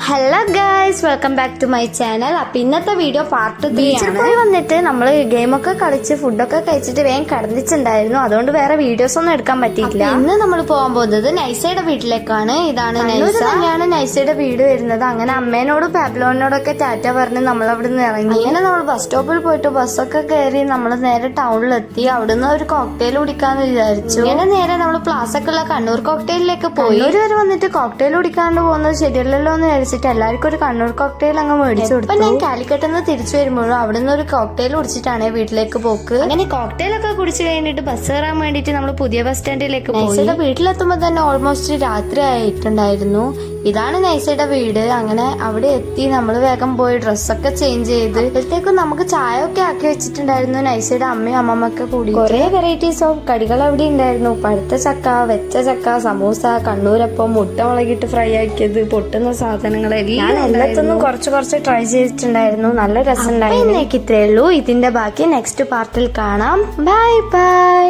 Hello guys, welcome back to my channel. അപ്പൊ ഇന്നത്തെ video part 3 ആണ്. പോയി വന്നിട്ട് നമ്മള് ഗെയിമൊക്കെ കളിച്ച് ഫുഡൊക്കെ കഴിച്ചിട്ട് വേഗം കിടന്നിട്ടുണ്ടായിരുന്നു. അതുകൊണ്ട് വേറെ വീഡിയോസ് ഒന്നും എടുക്കാൻ പറ്റിയില്ല. ഇന്ന് നമ്മൾ പോകാൻ പോകുന്നത് നൈസയുടെ വീട്ടിലേക്കാണ്. ഇതാണ് തന്നെയാണ് നൈസയുടെ വീട് വരുന്നത്. അങ്ങനെ അമ്മേനോടും പാബ്ലോനോടൊക്കെ ടാറ്റ പറഞ്ഞ് നമ്മൾ അവിടെ നിന്ന് ഇറങ്ങി. അങ്ങനെ നമ്മൾ ബസ് സ്റ്റോപ്പിൽ പോയിട്ട് ബസ്സൊക്കെ കയറി നമ്മൾ നേരെ ടൗണിലെത്തി. അവിടുന്ന് ഒരു കോക്ടെയിൽ കുടിക്കാന്ന് വിചാരിച്ചു. അങ്ങനെ നേരെ നമ്മൾ പ്ലാസൊക്കെ ഉള്ള കണ്ണൂർ കോക്ടെയിലേക്ക് പോയി. ഒരു വരെ വന്നിട്ട് കോക്ടെയിൽ കുടിക്കാണ്ട് പോകുന്നത് ശരിയല്ലല്ലോ എന്ന് വിചാരിച്ചിട്ട് എല്ലാവർക്കും ഒരു കണ്ണൂർ കോക്ടെയിൽ അങ്ങ് മേടിച്ചു കൊടുത്തു. ഞാൻ കാലിക്കട്ടിൽ നിന്ന് തിരിച്ചു വരുമ്പോഴും അവിടെ നിന്ന് ഒരു കോക്ടെയിൽ കുടിച്ചിട്ടാണ് വീട്ടിലേക്ക് പോക്ക്. അങ്ങനെ കോക്ടെയിൽ ഒക്കെ കുടിച്ചു കഴിഞ്ഞിട്ട് ബസ് കയറാൻ വേണ്ടിട്ട് നമ്മൾ പുതിയ ബസ് സ്റ്റാൻഡിലേക്ക് പോയി. വീട്ടിലെത്തുമ്പോൾ തന്നെ ഓൾമോസ്റ്റ് രാത്രി ആയിട്ടുണ്ടായിരുന്നു. ഇതാണ് നൈസയുടെ വീട്. അങ്ങനെ അവിടെ എത്തി നമ്മൾ വേഗം പോയി ഡ്രസ്സൊക്കെ ചേഞ്ച് ചെയ്ത് അപ്പോഴത്തേക്കും നമുക്ക് ചായ ഒക്കെ ആക്കി വെച്ചിട്ടുണ്ടായിരുന്നു. നൈസയുടെ അമ്മയും അമ്മമ്മൊക്കെ കൂടി കുറെ വെറൈറ്റീസ് ഓഫ് കടികൾ അവിടെ ഉണ്ടായിരുന്നു. പഴുത്ത ചക്ക, വെച്ച ചക്ക, സമൂസ, കണ്ണൂരപ്പം, മുട്ട മുളകിട്ട് ഫ്രൈ ആക്കിയത്, പൊട്ടുന്ന സാധനങ്ങളെല്ലാം എല്ലാത്തൊന്നും കുറച്ച് ട്രൈ ചെയ്തിട്ടുണ്ടായിരുന്നു. നല്ല രസമുണ്ടായിരുന്നു. ഇന്നേക്ക് ഇത്രേ ഉള്ളൂ. ഇതിന്റെ ബാക്കി നെക്സ്റ്റ് പാർട്ടിൽ കാണാം. Bye bye.